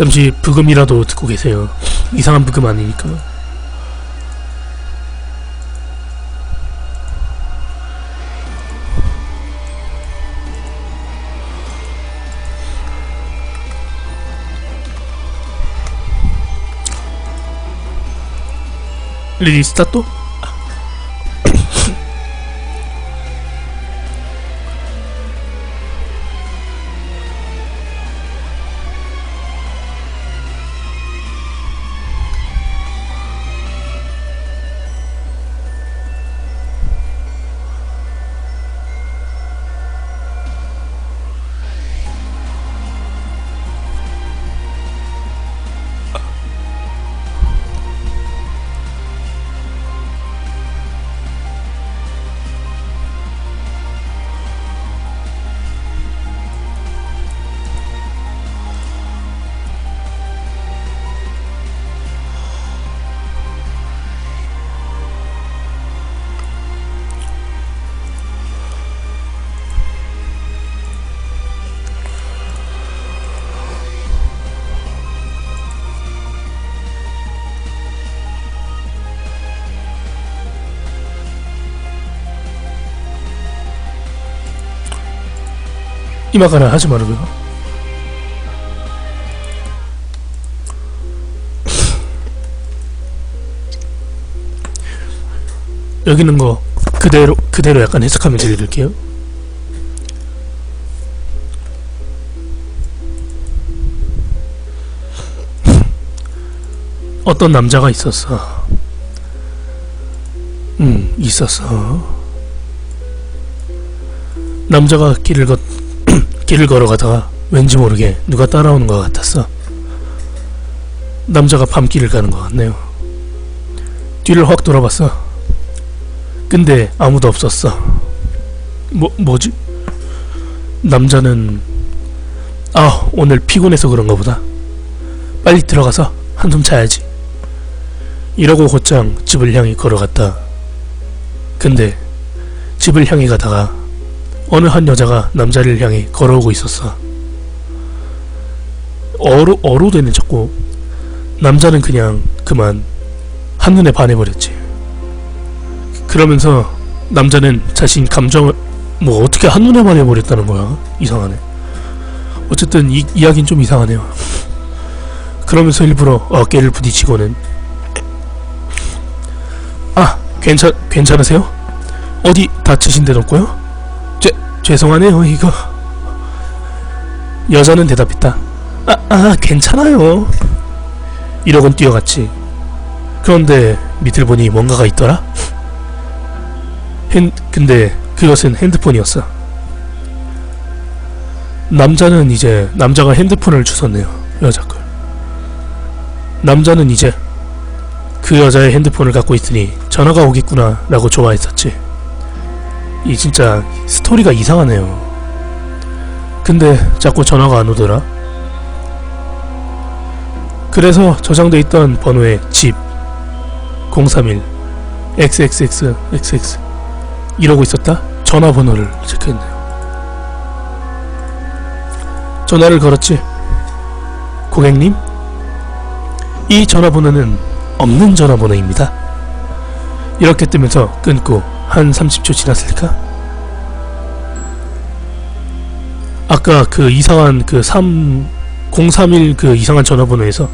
잠시 부금이라도 듣고 계세요. 이상한 부금 아니니까. 레디 스타트. 이마가라 하지 말고요. 여기 있는 거 그대로 약간 해석하면 들려드릴게요. 어떤 남자가 있었어. 있었어. 남자가 길을 걸어가다가 왠지 모르게 누가 따라오는 것 같았어. 남자가 밤길을 가는 것 같네요. 뒤를 확 돌아봤어. 근데 아무도 없었어. 뭐지? 남자는 오늘 피곤해서 그런가 보다. 빨리 들어가서 한숨 자야지. 이러고 곧장 집을 향해 걸어갔다. 근데 집을 향해 가다가 어느 한 여자가 남자를 향해 걸어오고 있었어. 어로되네 자꾸. 남자는 그냥 그만 한눈에 반해버렸지. 그러면서 남자는 자신 감정을 어떻게 한눈에 반해버렸다는 거야. 이상하네. 어쨌든 이 이야기는 좀 이상하네요. 그러면서 일부러 어깨를 부딪히고는 괜찮으세요? 어디 다치신 데는 없고요? 죄송하네요 이거. 여자는 대답했다. 괜찮아요. 이러곤 뛰어갔지. 그런데 밑을 보니 뭔가가 있더라. 근데 그것은 핸드폰이었어. 남자가 핸드폰을 주웠네요. 여자 걸. 남자는 이제 그 여자의 핸드폰을 갖고 있으니 전화가 오겠구나 라고 좋아했었지. 이 진짜 스토리가 이상하네요. 근데 자꾸 전화가 안 오더라. 그래서 저장돼 있던 번호에 집 031 xxxxx 이러고 있었다. 전화번호를 체크했네요. 전화를 걸었지. 고객님, 이 전화번호는 없는 전화번호입니다. 이렇게 뜨면서 끊고 한 30초 지났을까? 아까 그 이상한 031 그 이상한 전화번호에서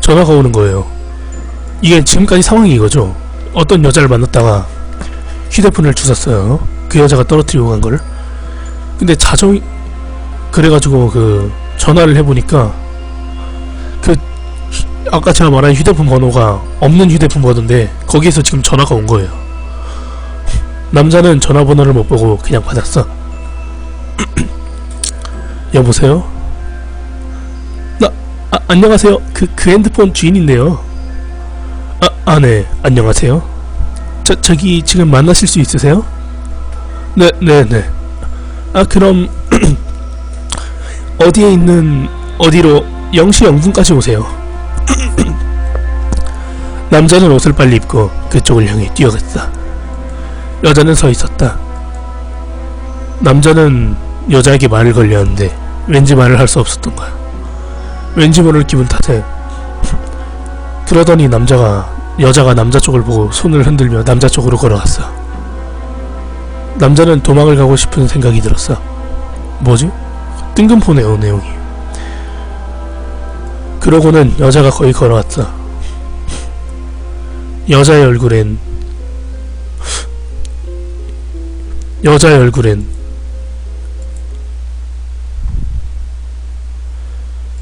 전화가 오는 거예요. 이게 지금까지 상황이 이거죠. 어떤 여자를 만났다가 휴대폰을 주웠어요. 그 여자가 떨어뜨리고 간 거를. 근데 그래가지고 전화를 해보니까 아까 제가 말한 휴대폰 번호가 없는 휴대폰 번호인데 거기에서 지금 전화가 온 거예요. 남자는 전화번호를 못 보고 그냥 받았어. 여보세요? 안녕하세요. 그 핸드폰 주인인데요. 네. 안녕하세요. 저기 지금 만나실 수 있으세요? 네. 그럼 어디로 0시 0분까지 오세요. 남자는 옷을 빨리 입고 그쪽을 향해 뛰어갔다. 여자는 서 있었다. 남자는 여자에게 말을 걸려 하는데 왠지 말을 할 수 없었던 거야. 왠지 모를 기분 탓에 그러더니 여자가 남자 쪽을 보고 손을 흔들며 남자 쪽으로 걸어갔어. 남자는 도망을 가고 싶은 생각이 들었어. 뭐지? 뜬금포네요, 내용이. 그러고는 여자가 거의 걸어왔어. 여자의 얼굴엔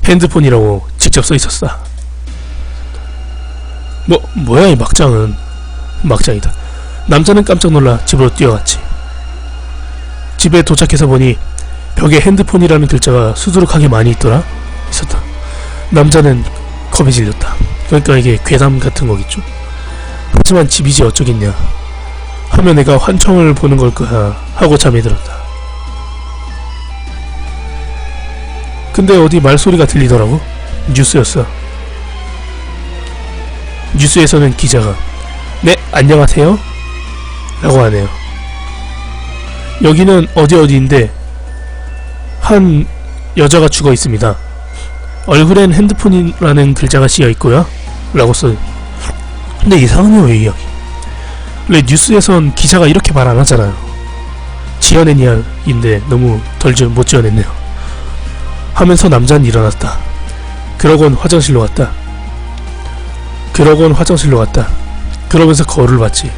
핸드폰이라고 직접 써있었어. 뭐야 이 막장은. 막장이다. 남자는 깜짝 놀라 집으로 뛰어갔지. 집에 도착해서 보니 벽에 핸드폰이라는 글자가 수두룩하게 많이 있었다. 남자는 겁이 질렸다. 그러니까 이게 괴담 같은 거겠죠. 하지만 집이지 어쩌겠냐 하며 내가 환청을 보는 걸 거야 하고 잠이 들었다. 근데 어디 말소리가 들리더라고. 뉴스였어. 뉴스에서는 기자가 네 안녕하세요 라고 하네요. 여기는 어디인데 한 여자가 죽어 있습니다. 얼굴엔 핸드폰이라는 글자가 씌어 있고요 라고 써. 근데 이상하네요 이 이야기. 원래 뉴스에선 기자가 이렇게 말 안 하잖아요. 지어낸 이야기인데 너무 못 지어냈네요. 하면서 남자는 일어났다. 그러곤 화장실로 갔다. 그러면서 거울을 봤지.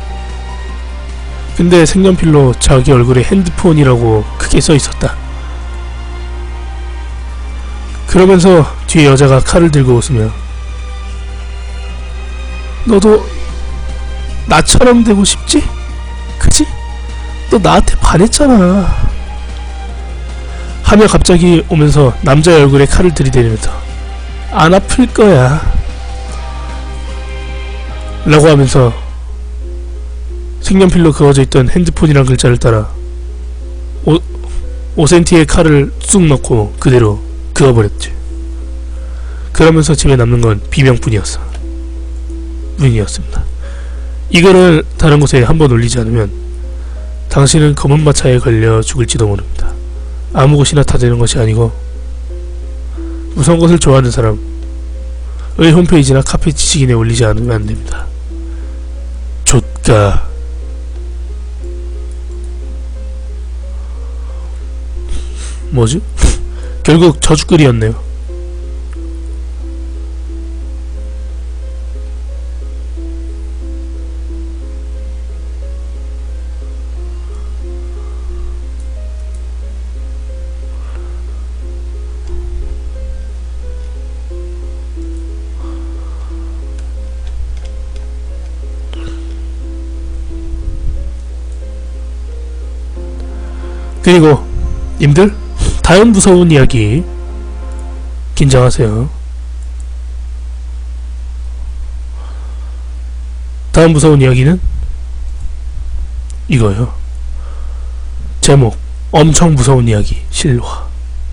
근데 색연필로 자기 얼굴에 핸드폰이라고 크게 써 있었다. 그러면서 뒤에 여자가 칼을 들고 웃으며 너도 나처럼 되고 싶지? 그치? 너 나한테 반했잖아 하며 갑자기 오면서 남자의 얼굴에 칼을 들이대면서 안 아플 거야 라고 하면서 색연필로 그어져 있던 핸드폰이란 글자를 따라 5cm의 칼을 쑥 넣고 그대로 그어버렸지. 그러면서 집에 남는 건 비명뿐이었습니다. 이거를 다른 곳에 한번 올리지 않으면 당신은 검은 마차에 걸려 죽을지도 모릅니다. 아무 곳이나 다 되는 것이 아니고 무서운 것을 좋아하는 사람의 홈페이지나 카페 지식인에 올리지 않으면 안됩니다. 좆가. 뭐지? 결국 저주글이었네요. 그리고 님들 다음 무서운 이야기 긴장하세요. 다음 무서운 이야기는 이거예요. 제목 엄청 무서운 이야기 실화.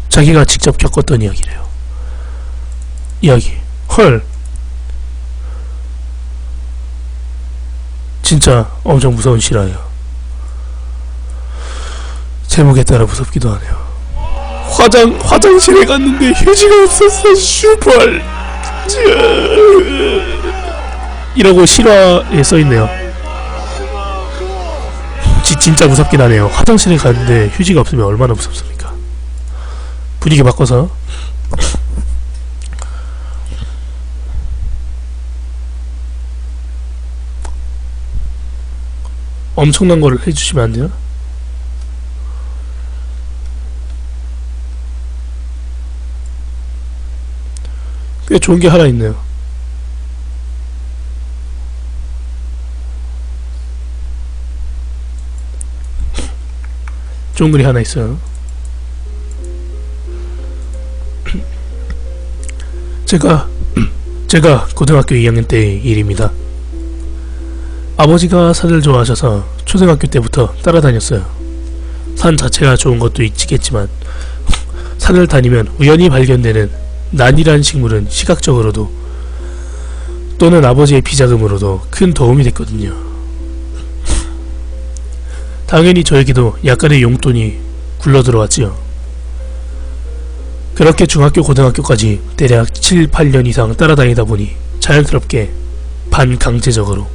자기가 직접 겪었던 이야기래요. 이야기 헐 진짜 엄청 무서운 실화예요. 제목에 따라 무섭기도 하네요. 화장실에 갔는데 휴지가 없었어. 슈펄 이라고 실화에 써있네요. 진짜 무섭긴 하네요. 화장실에 갔는데 휴지가 없으면 얼마나 무섭습니까. 분위기 바꿔서 엄청난 거를 해주시면 안 돼요? 꽤 좋은 게 하나 있네요. 좋은 글이 하나 있어요. 제가 고등학교 2학년 때의 일입니다. 아버지가 산을 좋아하셔서 초등학교 때부터 따라다녔어요. 산 자체가 좋은 것도 있겠지만 산을 다니면 우연히 발견되는 난이란 식물은 시각적으로도 또는 아버지의 비자금으로도 큰 도움이 됐거든요. 당연히 저에게도 약간의 용돈이 굴러들어왔지요. 그렇게 중학교 고등학교까지 대략 7, 8년 이상 따라다니다 보니 자연스럽게 반강제적으로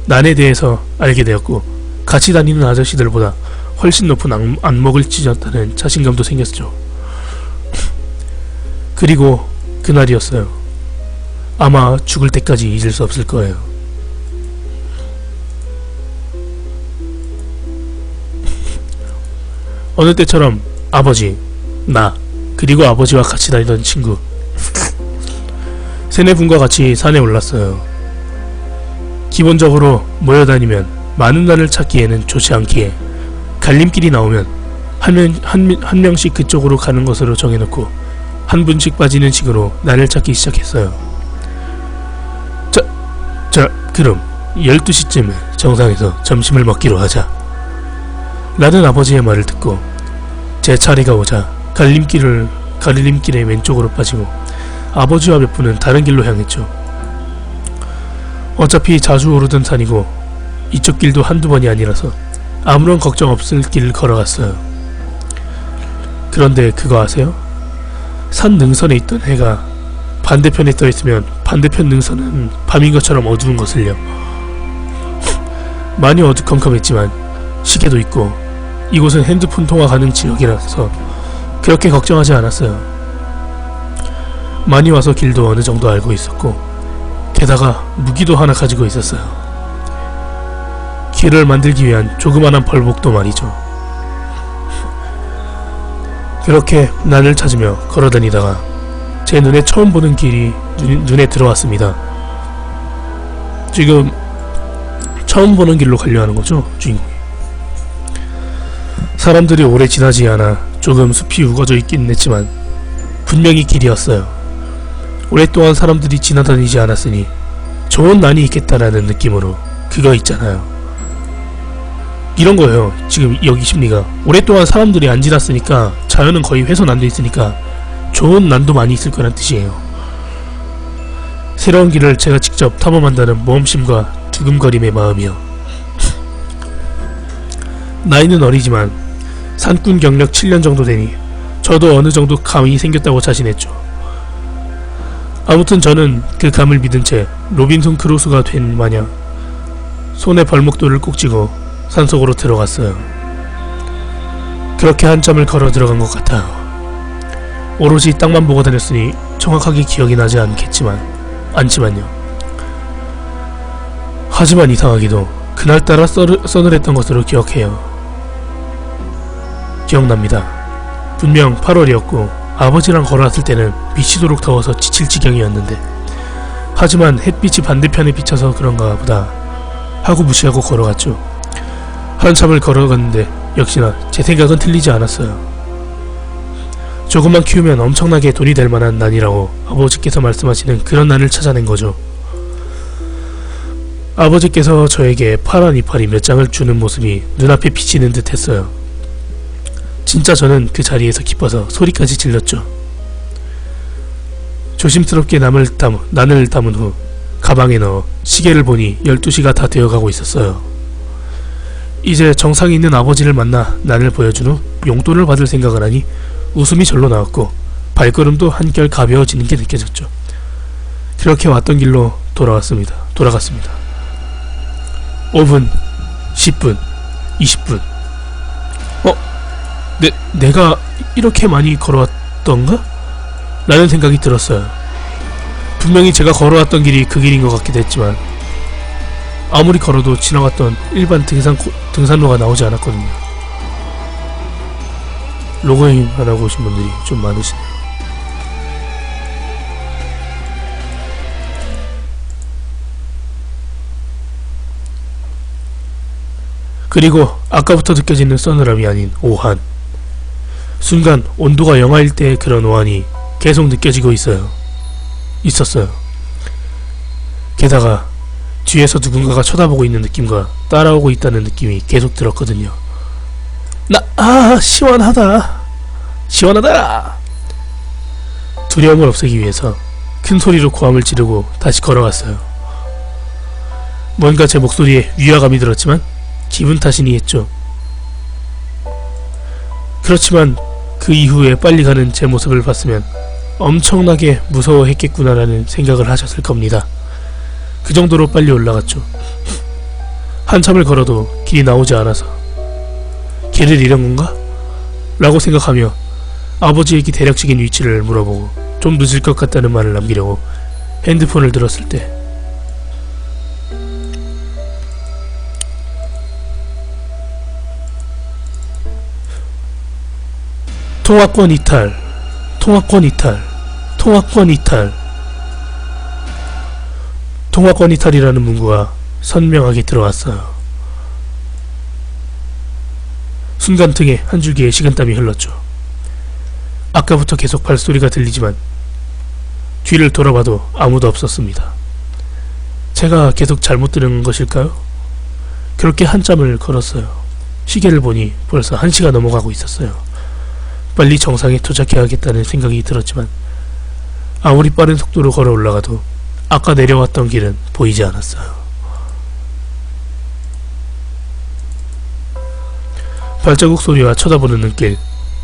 난에 대해서 알게 되었고 같이 다니는 아저씨들보다 훨씬 높은 안목을 찢었다는 자신감도 생겼죠. 그리고 그날이었어요. 아마 죽을 때까지 잊을 수 없을 거예요. 어느 때처럼 아버지, 나, 그리고 아버지와 같이 다니던 친구 세네 분과 같이 산에 올랐어요. 기본적으로 모여다니면 많은 난을 찾기에는 좋지 않기에 갈림길이 나오면 한 명씩 그쪽으로 가는 것으로 정해놓고 한 분씩 빠지는 식으로 난을 찾기 시작했어요. 자, 그럼 12시쯤에 정상에서 점심을 먹기로 하자. 라는 아버지의 말을 듣고 제 차례가 오자 갈림길의 왼쪽으로 빠지고 아버지와 몇 분은 다른 길로 향했죠. 어차피 자주 오르던 산이고 이쪽 길도 한두 번이 아니라서 아무런 걱정 없을 길을 걸어갔어요. 그런데 그거 아세요? 산 능선에 있던 해가 반대편에 떠있으면 반대편 능선은 밤인 것처럼 어두운 것을요. 많이 어두컴컴했지만 시계도 있고 이곳은 핸드폰 통화 가능 지역이라서 그렇게 걱정하지 않았어요. 많이 와서 길도 어느 정도 알고 있었고 게다가 무기도 하나 가지고 있었어요. 길을 만들기 위한 조그만한 벌목도 말이죠. 그렇게 난을 찾으며 걸어다니다가 제 눈에 처음 보는 길이 눈에 들어왔습니다. 지금 처음 보는 길로 가려 하는 거죠, 주인공이. 사람들이 오래 지나지 않아 조금 숲이 우거져 있긴 했지만 분명히 길이었어요. 오랫동안 사람들이 지나다니지 않았으니 좋은 난이 있겠다라는 느낌으로 그거 있잖아요. 이런 거예요. 지금 여기 심리가 오랫동안 사람들이 안 지났으니까 자연은 거의 훼손 안 돼 있으니까 좋은 난도 많이 있을 거란 뜻이에요. 새로운 길을 제가 직접 탐험한다는 모험심과 두근거림의 마음이요. 나이는 어리지만 산꾼 경력 7년 정도 되니 저도 어느 정도 감이 생겼다고 자신했죠. 아무튼 저는 그 감을 믿은 채 로빈손 크루소가 된 마냥 손에 벌목돌을 꼭 쥐고 산속으로 들어갔어요. 그렇게 한참을 걸어 들어간 것 같아요. 오로지 땅만 보고 다녔으니 정확하게 기억이 나지 않지만요. 하지만 이상하게도 그날따라 서늘했던 것으로 기억납니다. 분명 8월이었고 아버지랑 걸어왔을 때는 미치도록 더워서 지칠 지경이었는데 하지만 햇빛이 반대편에 비쳐서 그런가 보다 하고 무시하고 걸어갔죠. 한참을 걸어갔는데 역시나 제 생각은 틀리지 않았어요. 조금만 키우면 엄청나게 돈이 될 만한 난이라고 아버지께서 말씀하시는 그런 난을 찾아낸 거죠. 아버지께서 저에게 파란 이파리 몇 장을 주는 모습이 눈앞에 비치는 듯 했어요. 진짜 저는 그 자리에서 기뻐서 소리까지 질렀죠. 조심스럽게 난을 담은 후 가방에 넣어 시계를 보니 12시가 다 되어가고 있었어요. 이제 정상에 있는 아버지를 만나 난을 보여준 후 용돈을 받을 생각을 하니 웃음이 절로 나왔고 발걸음도 한결 가벼워지는 게 느껴졌죠. 그렇게 왔던 길로 돌아갔습니다. 5분, 10분, 20분. 내가 이렇게 많이 걸어왔던가? 라는 생각이 들었어요. 분명히 제가 걸어왔던 길이 그 길인 것 같기도 했지만 아무리 걸어도 지나갔던 일반 등산로가 나오지 않았거든요. 로그인 안 하고 오신 분들이 좀 많으시네요. 그리고 아까부터 느껴지는 서늘함이 아닌 오한. 순간 온도가 영하일 때의 그런 오한이 계속 느껴지고 있었어요. 게다가 뒤에서 누군가가 쳐다보고 있는 느낌과 따라오고 있다는 느낌이 계속 들었거든요. 시원하다. 두려움을 없애기 위해서 큰 소리로 고함을 지르고 다시 걸어갔어요. 뭔가 제 목소리에 위화감이 들었지만 기분 탓이니 했죠. 그렇지만 그 이후에 빨리 가는 제 모습을 봤으면 엄청나게 무서워했겠구나라는 생각을 하셨을 겁니다. 그 정도로 빨리 올라갔죠. 한참을 걸어도 길이 나오지 않아서 길을 잃은 건가? 라고 생각하며 아버지에게 대략적인 위치를 물어보고 좀 늦을 것 같다는 말을 남기려고 핸드폰을 들었을 때 통화권 이탈, 통화권 이탈, 통화권 이탈. 통화권 이탈이라는 문구가 선명하게 들어왔어요. 순간 등에 한 줄기의 식은땀이 흘렀죠. 아까부터 계속 발소리가 들리지만 뒤를 돌아봐도 아무도 없었습니다. 제가 계속 잘못 들은 것일까요? 그렇게 한참을 걸었어요. 시계를 보니 벌써 1시가 넘어가고 있었어요. 빨리 정상에 도착해야겠다는 생각이 들었지만 아무리 빠른 속도로 걸어 올라가도 아까 내려왔던 길은 보이지 않았어요. 발자국 소리와 쳐다보는 눈길,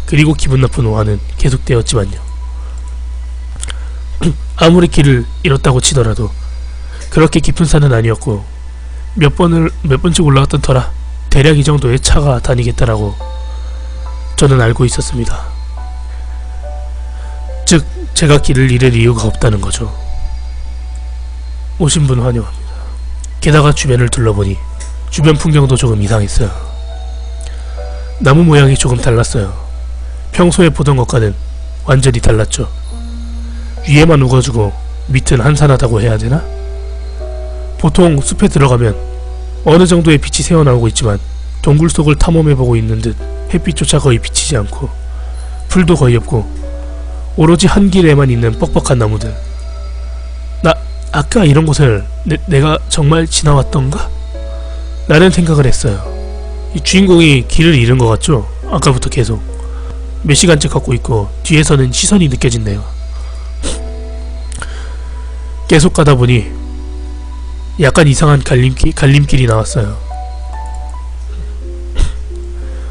그리고 기분 나쁜 오한은 계속되었지만요. 아무리 길을 잃었다고 치더라도 그렇게 깊은 산은 아니었고 몇 번씩 올라갔던 터라 대략 이 정도의 차가 다니겠다라고 저는 알고 있었습니다. 즉 제가 길을 잃을 이유가 없다는 거죠. 오신 분 환영합니다. 게다가 주변을 둘러보니 주변 풍경도 조금 이상했어요. 나무 모양이 조금 달랐어요. 평소에 보던 것과는 완전히 달랐죠. 위에만 우거지고 밑은 한산하다고 해야 되나? 보통 숲에 들어가면 어느 정도의 빛이 새어나오고 있지만 동굴 속을 탐험해보고 있는 듯 햇빛조차 거의 비치지 않고 풀도 거의 없고 오로지 한 길에만 있는 뻑뻑한 나무들. 아까 이런 곳을 내가 정말 지나왔던가? 라는 생각을 했어요. 이 주인공이 길을 잃은 것 같죠? 아까부터 계속 몇 시간째 걷고 있고 뒤에서는 시선이 느껴진대요. 계속 가다 보니 약간 이상한 갈림길이 나왔어요.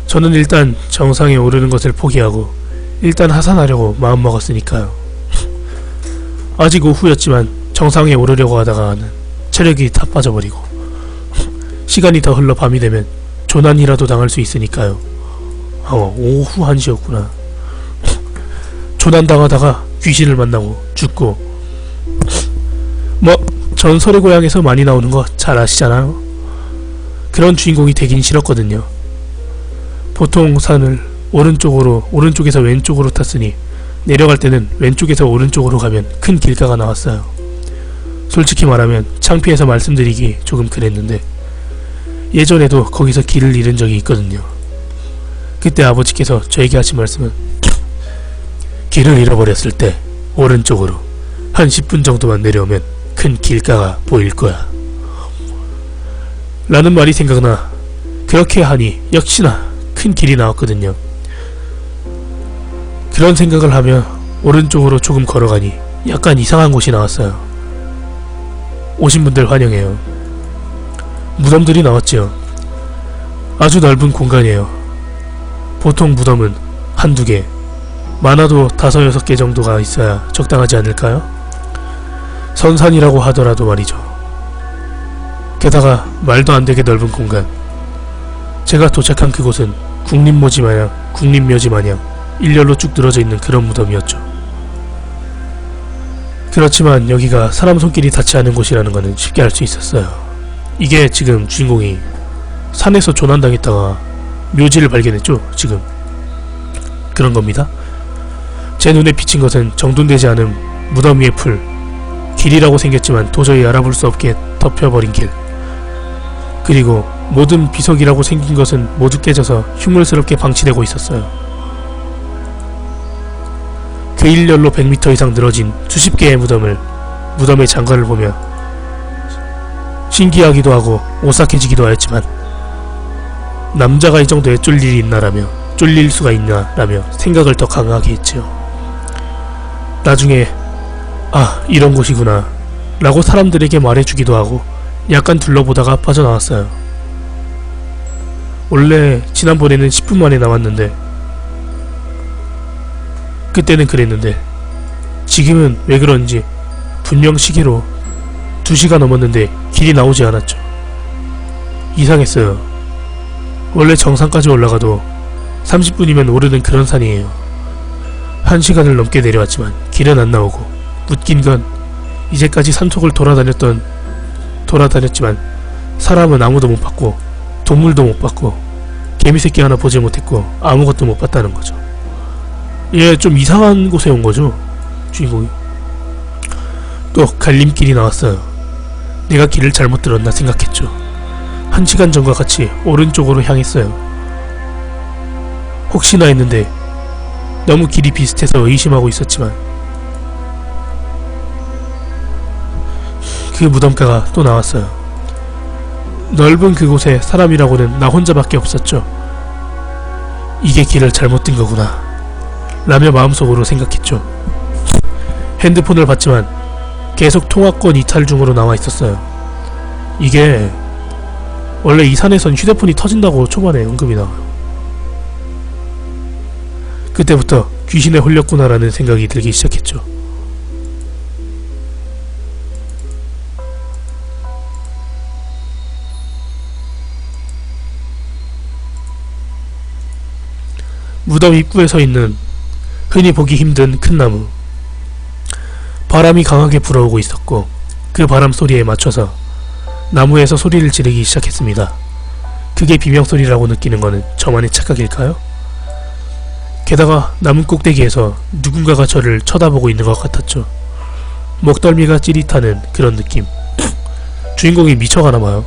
저는 일단 정상에 오르는 것을 포기하고 일단 하산하려고 마음먹었으니까요. 아직 오후였지만 정상에 오르려고 하다가는 체력이 다 빠져버리고 시간이 더 흘러 밤이 되면 조난이라도 당할 수 있으니까요. 오후 1시였구나. 조난당하다가 귀신을 만나고 죽고 전설의 고향에서 많이 나오는 거 잘 아시잖아요. 그런 주인공이 되긴 싫었거든요. 보통 산을 오른쪽에서 왼쪽으로 탔으니 내려갈 때는 왼쪽에서 오른쪽으로 가면 큰 길가가 나왔어요. 솔직히 말하면 창피해서 말씀드리기 조금 그랬는데 예전에도 거기서 길을 잃은 적이 있거든요. 그때 아버지께서 저에게 하신 말씀은 길을 잃어버렸을 때 오른쪽으로 한 10분 정도만 내려오면 큰 길가가 보일 거야 라는 말이 생각나 그렇게 하니 역시나 큰 길이 나왔거든요. 그런 생각을 하며 오른쪽으로 조금 걸어가니 약간 이상한 곳이 나왔어요. 오신 분들 환영해요. 무덤들이 나왔지요. 아주 넓은 공간이에요. 보통 무덤은 한두 개, 많아도 5-6개 정도가 있어야 적당하지 않을까요? 선산이라고 하더라도 말이죠. 게다가 말도 안되게 넓은 공간. 제가 도착한 그곳은 국립묘지 마냥 일렬로 쭉 늘어져 있는 그런 무덤이었죠. 그렇지만 여기가 사람 손길이 닿지 않은 곳이라는 것은 쉽게 알 수 있었어요. 이게 지금 주인공이 산에서 조난당했다가 묘지를 발견했죠. 지금 그런 겁니다. 제 눈에 비친 것은 정돈되지 않은 무덤 위의 풀, 길이라고 생겼지만 도저히 알아볼 수 없게 덮여버린 길, 그리고 모든 비석이라고 생긴 것은 모두 깨져서 흉물스럽게 방치되고 있었어요. 그 일렬로 100m 이상 늘어진 수십 개의 무덤의 장관을 보며 신기하기도 하고 오싹해지기도 하였지만 남자가 이 정도에 쫄릴 수가 있나라며 생각을 더 강하게 했지요. 나중에 이런 곳이구나 라고 사람들에게 말해주기도 하고 약간 둘러보다가 빠져나왔어요. 원래 지난번에는 10분 만에 나왔는데 그때는 그랬는데 지금은 왜 그런지 분명 시계로 2시가 넘었는데 길이 나오지 않았죠. 이상했어요. 원래 정상까지 올라가도 30분이면 오르는 그런 산이에요. 1시간을 넘게 내려왔지만 길은 안 나오고 웃긴 건 이제까지 산속을 돌아다녔지만 사람은 아무도 못 봤고 동물도 못 봤고 개미새끼 하나 보지 못했고 아무것도 못 봤다는 거죠. 얘 좀 이상한 곳에 온 거죠, 주인공이. 또 갈림길이 나왔어요. 내가 길을 잘못 들었나 생각했죠. 1시간 전과 같이 오른쪽으로 향했어요. 혹시나 했는데 너무 길이 비슷해서 의심하고 있었지만 그 무덤가가 또 나왔어요. 넓은 그곳에 사람이라고는 나 혼자밖에 없었죠. 이게 길을 잘못 든 거구나 라며 마음속으로 생각했죠. 핸드폰을 봤지만 계속 통화권 이탈 중으로 나와 있었어요. 이게 원래 이 산에선 휴대폰이 터진다고 초반에 언급이 나와요. 그때부터 귀신에 홀렸구나라는 생각이 들기 시작했죠. 무덤 입구에 서 있는 흔히 보기 힘든 큰 나무. 바람이 강하게 불어오고 있었고 그 바람 소리에 맞춰서 나무에서 소리를 지르기 시작했습니다. 그게 비명소리라고 느끼는 거는 저만의 착각일까요? 게다가 나무 꼭대기에서 누군가가 저를 쳐다보고 있는 것 같았죠. 목덜미가 찌릿하는 그런 느낌. 주인공이 미쳐가나봐요.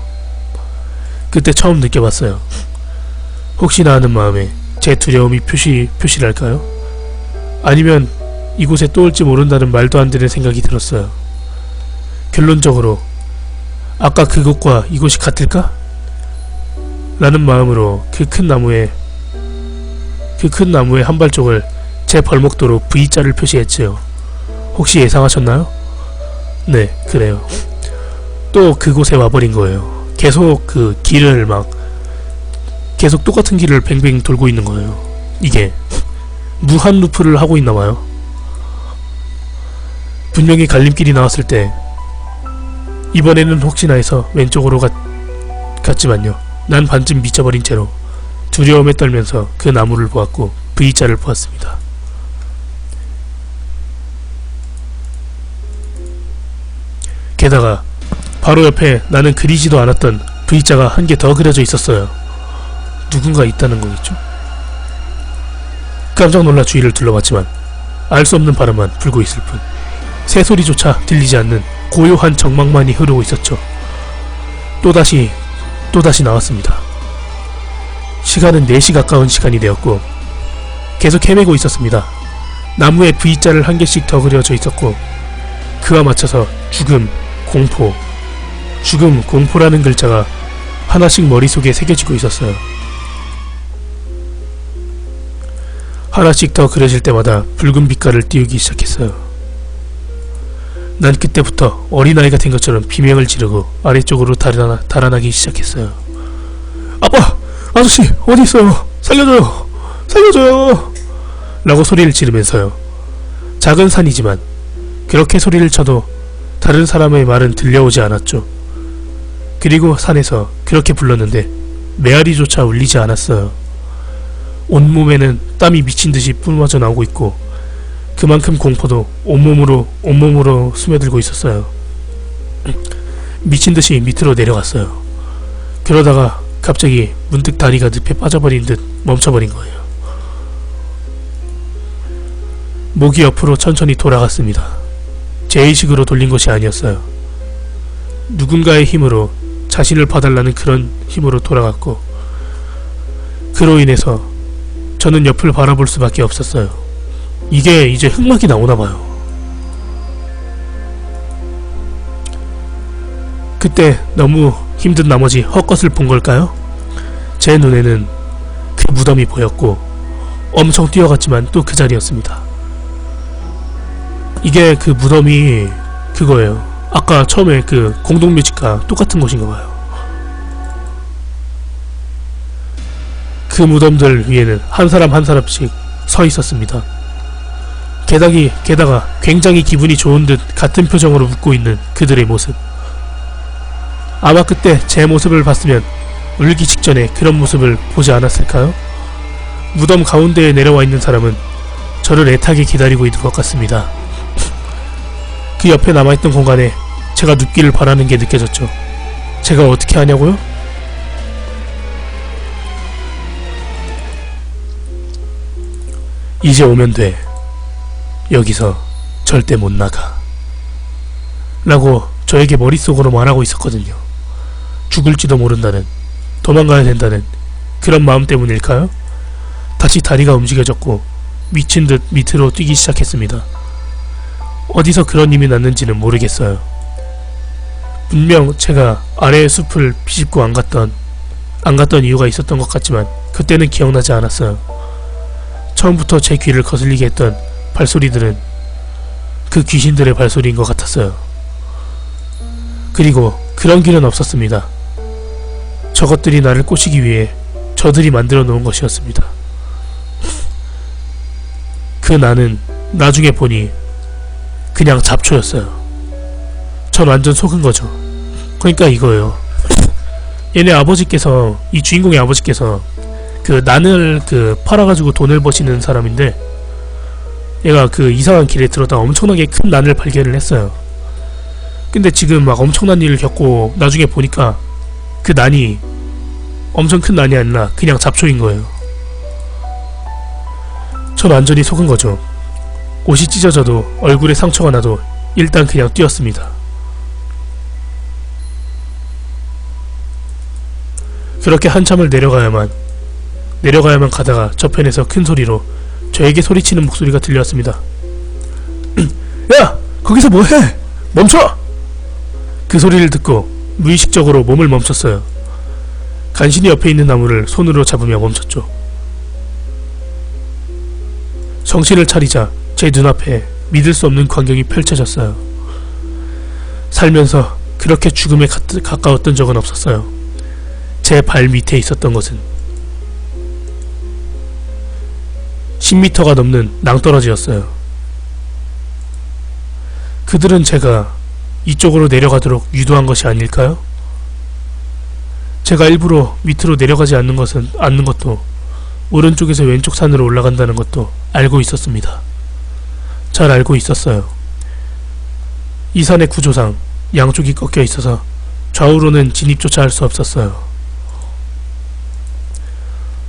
그때 처음 느껴봤어요. 혹시나 하는 마음에 제 두려움이 표시랄까요? 아니면 이곳에 또 올지 모른다는 말도 안 되는 생각이 들었어요. 결론적으로 아까 그곳과 이곳이 같을까? 라는 마음으로 그 큰 나무의 한 발쪽을 제 벌목도로 V자를 표시했지요. 혹시 예상하셨나요? 네, 그래요. 또 그곳에 와버린 거예요. 계속 그 길을 계속 똑같은 길을 뱅뱅 돌고 있는 거예요. 이게 무한 루프를 하고 있나봐요. 분명히 갈림길이 나왔을 때 이번에는 혹시나 해서 왼쪽으로 갔지만요. 난 반쯤 미쳐버린 채로 두려움에 떨면서 그 나무를 보았고 V자를 보았습니다. 게다가 바로 옆에 나는 그리지도 않았던 V자가 한 개 더 그려져 있었어요. 누군가 있다는 거겠죠? 깜짝 놀라 주위를 둘러봤지만 알 수 없는 바람만 불고 있을 뿐 새소리조차 들리지 않는 고요한 정막만이 흐르고 있었죠. 또다시 나왔습니다. 시간은 4시 가까운 시간이 되었고 계속 헤매고 있었습니다. 나무에 V자를 한 개씩 더 그려져 있었고 그와 맞춰서 죽음, 공포라는 글자가 하나씩 머릿속에 새겨지고 있었어요. 하나씩 더 그려질 때마다 붉은 빛깔을 띄우기 시작했어요. 난 그때부터 어린아이가 된 것처럼 비명을 지르고 아래쪽으로 달아나기 시작했어요. 아빠! 아저씨! 어디 있어요? 살려줘요! 살려줘요! 라고 소리를 지르면서요. 작은 산이지만 그렇게 소리를 쳐도 다른 사람의 말은 들려오지 않았죠. 그리고 산에서 그렇게 불렀는데 메아리조차 울리지 않았어요. 온몸에는 땀이 미친듯이 뿜어져 나오고 있고 그만큼 공포도 온몸으로 스며들고 있었어요. 미친듯이 밑으로 내려갔어요. 그러다가 갑자기 문득 다리가 늪에 빠져버린 듯 멈춰버린 거예요. 목이 옆으로 천천히 돌아갔습니다. 제 의식으로 돌린 것이 아니었어요. 누군가의 힘으로 자신을 봐달라는 그런 힘으로 돌아갔고 그로 인해서 저는 옆을 바라볼 수밖에 없었어요. 이게 이제 흑막이 나오나봐요. 그때 너무 힘든 나머지 헛것을 본 걸까요? 제 눈에는 그 무덤이 보였고 엄청 뛰어갔지만 또 그 자리였습니다. 이게 그 무덤이 그거예요. 아까 처음에 그 공동묘지가 똑같은 곳인가봐요. 그 무덤들 위에는 한 사람 한 사람씩 서 있었습니다. 게다가 굉장히 기분이 좋은 듯 같은 표정으로 웃고 있는 그들의 모습. 아마 그때 제 모습을 봤으면 울기 직전에 그런 모습을 보지 않았을까요? 무덤 가운데에 내려와 있는 사람은 저를 애타게 기다리고 있는 것 같습니다. 그 옆에 남아있던 공간에 제가 눕기를 바라는 게 느껴졌죠. 제가 어떻게 하냐고요? 이제 오면 돼. 여기서 절대 못 나가. 라고 저에게 머릿속으로 말하고 있었거든요. 죽을지도 모른다는, 도망가야 된다는 그런 마음 때문일까요? 다시 다리가 움직여졌고 미친 듯 밑으로 뛰기 시작했습니다. 어디서 그런 힘이 났는지는 모르겠어요. 분명 제가 아래의 숲을 비집고 안 갔던 이유가 있었던 것 같지만 그때는 기억나지 않았어요. 처음부터 제 귀를 거슬리게 했던 발소리들은 그 귀신들의 발소리인 것 같았어요. 그리고 그런 길은 없었습니다. 저것들이 나를 꼬시기 위해 저들이 만들어 놓은 것이었습니다. 그 나는 나중에 보니 그냥 잡초였어요. 전 완전 속은 거죠. 그러니까 이거예요. 얘네 아버지께서, 이 주인공의 아버지께서 그 난을 팔아가지고 돈을 버시는 사람인데, 얘가 그 이상한 길에 들어다가 엄청나게 큰 난을 발견을 했어요. 근데 지금 막 엄청난 일을 겪고 나중에 보니까 그 난이 엄청 큰 난이 아니라 그냥 잡초인 거예요. 전 완전히 속은 거죠. 옷이 찢어져도 얼굴에 상처가 나도 일단 그냥 뛰었습니다. 그렇게 한참을 내려가야만 가다가 저편에서 큰 소리로 저에게 소리치는 목소리가 들려왔습니다. 야! 거기서 뭐해! 멈춰! 그 소리를 듣고 무의식적으로 몸을 멈췄어요. 간신히 옆에 있는 나무를 손으로 잡으며 멈췄죠. 정신을 차리자 제 눈앞에 믿을 수 없는 광경이 펼쳐졌어요. 살면서 그렇게 죽음에 가까웠던 적은 없었어요. 제 발 밑에 있었던 것은 10m가 넘는 낭떠러지였어요. 그들은 제가 이쪽으로 내려가도록 유도한 것이 아닐까요? 제가 일부러 밑으로 내려가지 않는 것도 오른쪽에서 왼쪽 산으로 올라간다는 것도 알고 있었습니다. 잘 알고 있었어요. 이 산의 구조상 양쪽이 꺾여 있어서 좌우로는 진입조차 할 수 없었어요.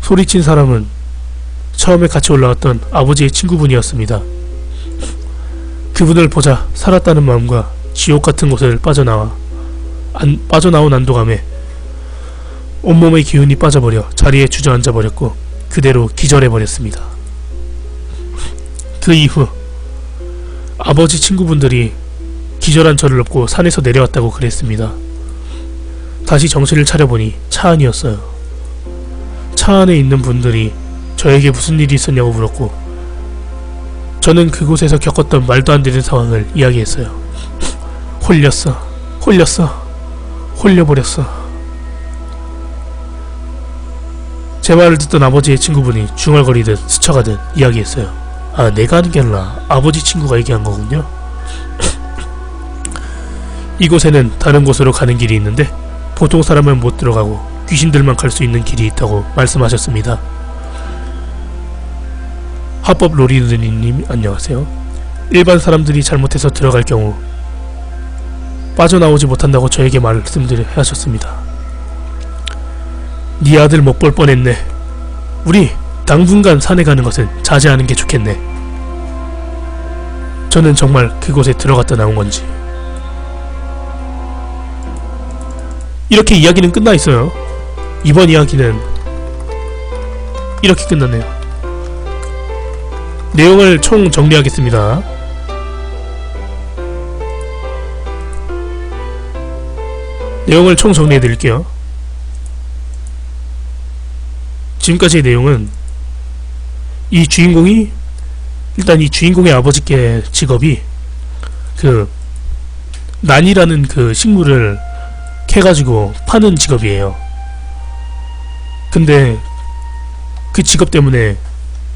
소리친 사람은 처음에 같이 올라왔던 아버지의 친구분이었습니다. 그분을 보자 살았다는 마음과 지옥 같은 곳을 빠져나온 안도감에 온몸의 기운이 빠져버려 자리에 주저앉아 버렸고 그대로 기절해버렸습니다. 그 이후 아버지 친구분들이 기절한 저를 업고 산에서 내려왔다고 그랬습니다. 다시 정신을 차려보니 차 안이었어요. 차 안에 있는 분들이 저에게 무슨 일이 있었냐고 물었고 저는 그곳에서 겪었던 말도 안 되는 상황을 이야기했어요. 홀려버렸어. 제 말을 듣던 아버지의 친구분이 중얼거리듯 스쳐가듯 이야기했어요. 아, 내가 하는 게 아니라 아버지 친구가 얘기한 거군요. 이곳에는 다른 곳으로 가는 길이 있는데 보통 사람은 못 들어가고 귀신들만 갈 수 있는 길이 있다고 말씀하셨습니다. 합법 로리드님 안녕하세요. 일반 사람들이 잘못해서 들어갈 경우 빠져나오지 못한다고 저에게 하셨습니다. 네 아들 못 볼 뻔했네. 우리 당분간 산에 가는 것은 자제하는 게 좋겠네. 저는 정말 그곳에 들어갔다 나온 건지. 이렇게 이야기는 끝나 있어요. 이번 이야기는 이렇게 끝났네요. 내용을 총 정리하겠습니다. 내용을 총 정리해드릴게요. 지금까지의 내용은 이 주인공의 아버지께 직업이 난이라는 그 식물을 캐가지고 파는 직업이에요. 근데 그 직업 때문에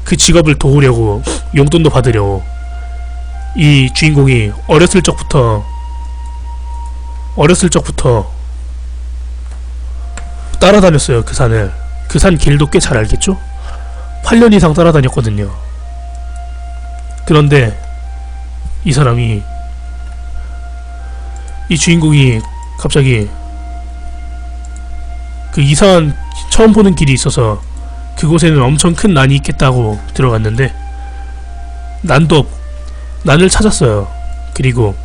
그 직업을 도우려고 용돈도 받으려고 이 주인공이 어렸을 적부터 따라다녔어요. 그 산을. 그 산 길도 꽤 잘 알겠죠? 8년 이상 따라다녔거든요. 그런데 이 사람이, 이 주인공이 갑자기 그 이상한 처음 보는 길이 있어서 그곳에는 엄청 큰 난이 있겠다고 들어갔는데 난을 찾았어요. 그리고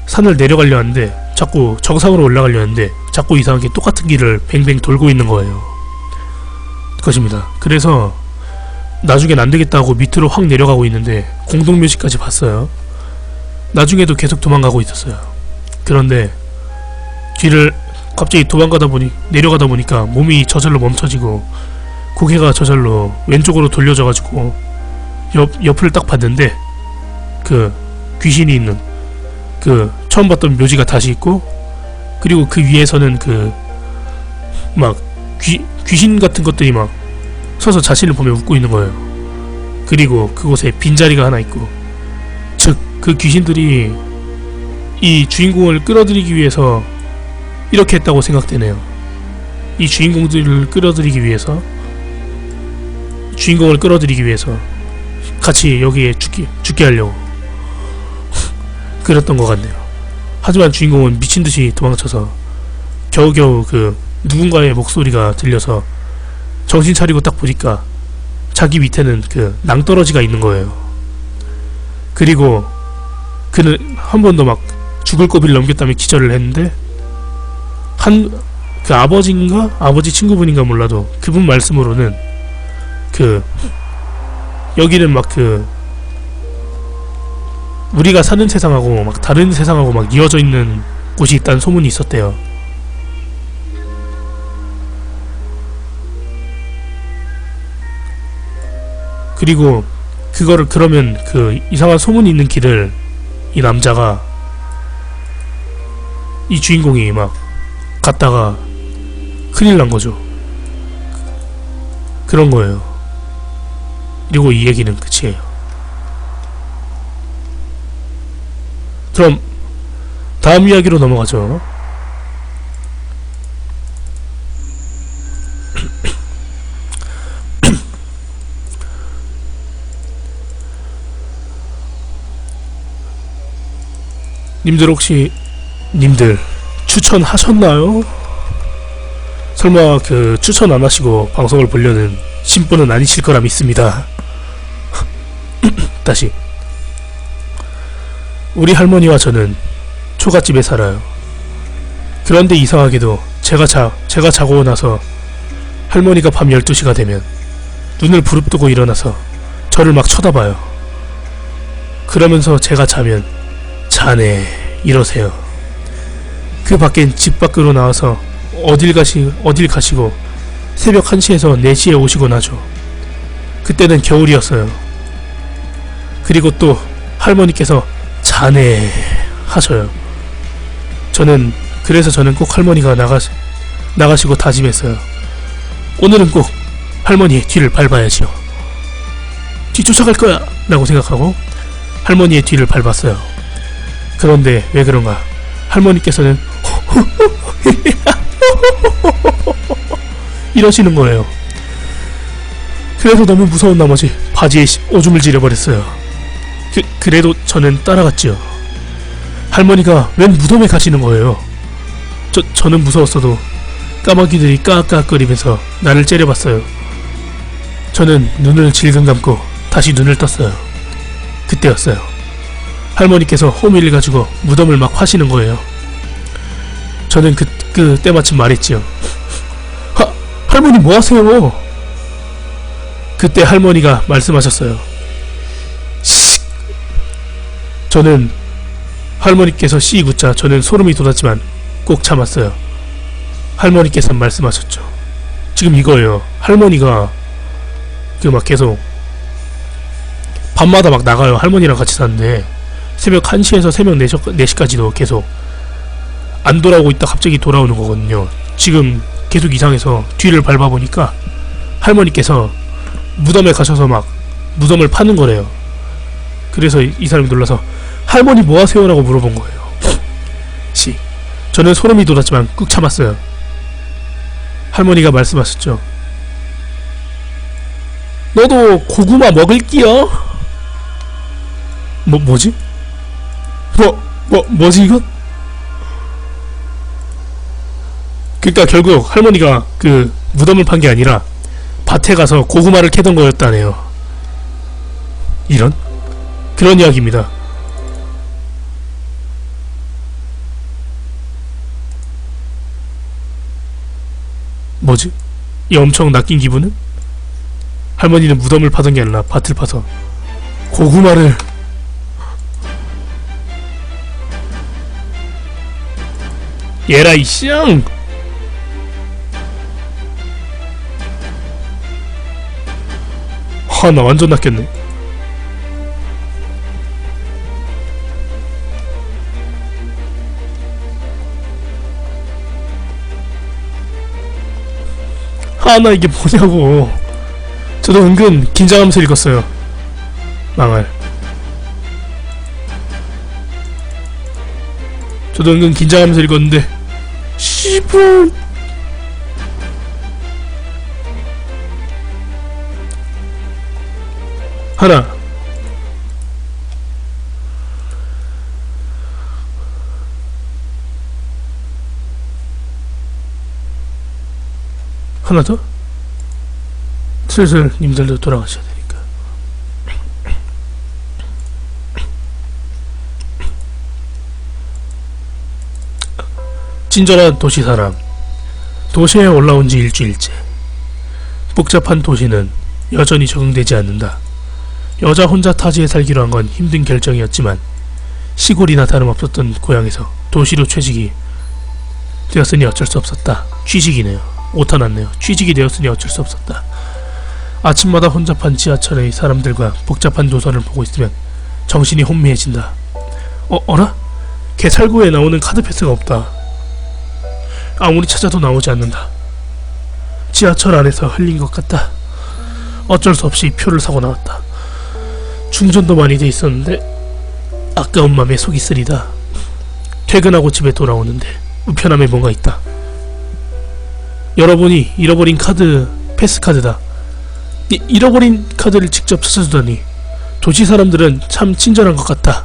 산을 내려가려 하는데, 자꾸 정상으로 올라가려 하는데 자꾸 이상하게 똑같은 길을 뱅뱅 돌고 있는 거예요. 것입니다. 그래서 나중엔 안되겠다고 밑으로 확 내려가고 있는데 공동묘지까지 봤어요. 나중에도 계속 도망가고 있었어요. 그런데 뒤를 갑자기 내려가다 보니까 몸이 저절로 멈춰지고 고개가 저절로 왼쪽으로 돌려져가지고 옆을 딱 봤는데 그 귀신이 있는 그 처음 봤던 묘지가 다시 있고, 그리고 그 위에서는 그 막 귀신 같은 것들이 막 서서 자신을 보며 웃고 있는 거예요. 그리고 그곳에 빈자리가 하나 있고, 즉 그 귀신들이 이 주인공을 끌어들이기 위해서 이렇게 했다고 생각되네요. 이 주인공을 끌어들이기 위해서 같이 여기에 죽게 하려고 그랬던 것 같네요. 하지만 주인공은 미친듯이 도망쳐서 겨우겨우 그 누군가의 목소리가 들려서 정신 차리고 딱 보니까 자기 밑에는 그 낭떠러지가 있는 거예요. 그리고 그는 한 번 더 막 죽을 고비를 넘겼다며 기절을 했는데, 그 아버지인가? 아버지 친구분인가 몰라도 그분 말씀으로는 그 여기는 막 그 우리가 사는 세상하고 막 다른 세상하고 막 이어져 있는 곳이 있다는 소문이 있었대요. 그리고 그거를, 그러면 그 이상한 소문이 있는 길을 이 남자가, 이 주인공이 막 갔다가 큰일 난 거죠. 그런 거예요. 그리고 이 얘기는 끝이에요. 그럼 다음 이야기로 넘어가죠. 님들 추천하셨나요? 설마 그 추천 안 하시고 방송을 보려는 신분은 아니실 거라 믿습니다. 다시. 우리 할머니와 저는 초가집에 살아요. 그런데 이상하게도 제가 자고 나서 할머니가 밤 12시가 되면 눈을 부릅뜨고 일어나서 저를 막 쳐다봐요. 그러면서 제가 자면 자네 이러세요. 그 밖엔 집 밖으로 나와서 어딜 가시고 새벽 1시에서 4시에 오시곤 하죠. 그때는 겨울이었어요. 그리고 또 할머니께서 자네 하셔요. 그래서 저는 꼭 할머니가 나가시고 다짐했어요. 오늘은 꼭 할머니의 뒤를 밟아야지요. 뒤쫓아갈 거야! 라고 생각하고 할머니의 뒤를 밟았어요. 그런데 왜 그런가? 할머니께서는 이러시는 거예요. 그래서 너무 무서운 나머지 바지에 오줌을 지려버렸어요. 그래도 저는 따라갔지요. 할머니가 웬 무덤에 가시는 거예요. 저는 무서웠어도 까마귀들이 까악까악거리면서 나를 째려봤어요. 저는 눈을 질끈 감고 다시 눈을 떴어요. 그때였어요. 할머니께서 호미를 가지고 무덤을 막 파시는 거예요. 저는 그때 마침 말했지요. 할머니 뭐하세요? 그때 할머니가 말씀하셨어요. 저는 할머니께서 씨 웃자 저는 소름이 돋았지만 꼭 참았어요. 할머니께서 말씀하셨죠. 지금 이거예요. 할머니가 그 막 계속 밤마다 막 나가요. 할머니랑 같이 사는데 새벽 1시에서 새벽 4시까지도 계속 안 돌아오고 있다 갑자기 돌아오는 거거든요. 지금 계속 이상해서 뒤를 밟아보니까 할머니께서 무덤에 가셔서 막 무덤을 파는 거래요. 그래서 이 사람이 놀라서 할머니 뭐하세요? 라고 물어본 거예요. 저는 소름이 돋았지만 꾹 참았어요. 할머니가 말씀하셨죠. 너도 고구마 먹을기요? 뭐지? 뭐지 이건? 그러니까 결국 할머니가 그 무덤을 판 게 아니라 밭에 가서 고구마를 캐던 거였다네요. 이런? 그런 이야기입니다. 뭐지? 이 엄청 낚인 기분은? 할머니는 무덤을 파던 게 아니라 밭을 파서 고구마를. 얘라 이쌍! 나 완전 낚였네. 나 이게 뭐냐고. 저도 은근 긴장하면서 읽었어요. 망할. 저도 은근 긴장하면서 읽었는데 씨발. 하나 더? 슬슬 님들도 돌아가셔야 되니까. 친절한 도시사람. 도시에 올라온 지 일주일째. 복잡한 도시는 여전히 적응되지 않는다. 여자 혼자 타지에 살기로 한 건 힘든 결정이었지만 시골이나 다름없었던 고향에서 도시로 취직이 되었으니 어쩔 수 없었다. 취직이네요. 오타 났네요. 취직이 되었으니 어쩔 수 없었다. 아침마다 혼잡한 지하철의 사람들과 복잡한 노선을 보고 있으면 정신이 혼미해진다. 어라? 개살구에 나오는 카드패스가 없다. 아무리 찾아도 나오지 않는다. 지하철 안에서 흘린 것 같다. 어쩔 수 없이 표를 사고 나왔다. 충전도 많이 돼 있었는데 아까운 맘에 속이 쓰리다. 퇴근하고 집에 돌아오는데 우편함에 뭔가 있다. 여러분이 잃어버린 카드, 패스카드다. 잃어버린 카드를 직접 찾아주다니. 도시 사람들은 참 친절한 것 같다.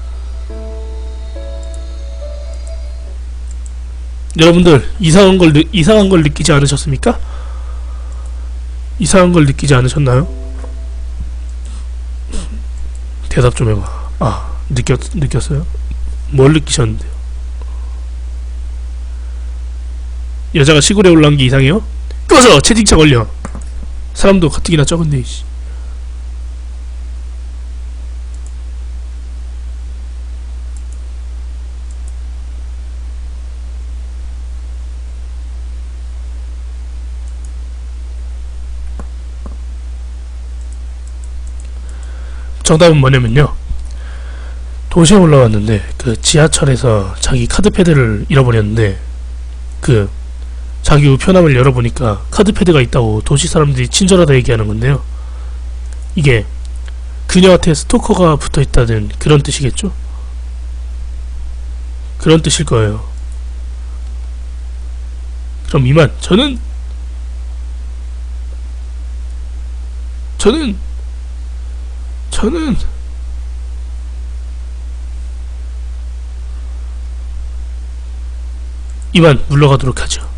여러분들 이상한 걸 느끼지 않으셨습니까? 이상한 걸 느끼지 않으셨나요? 대답 좀 해봐. 느꼈어요? 뭘 느끼셨는데요? 여자가 시골에 올라온 게 이상해요? 꺼져! 채팅창 올려! 사람도 가뜩이나 적은데 이씨. 정답은 뭐냐면요, 도시에 올라왔는데 그 지하철에서 자기 카드패드를 잃어버렸는데 그 자기 우편함을 열어보니까 카드패드가 있다고 도시 사람들이 친절하다 얘기하는 건데요, 이게 그녀한테 스토커가 붙어있다는 그런 뜻이겠죠? 그런 뜻일 거예요. 그럼 이만. 저는 이만 물러가도록 하죠.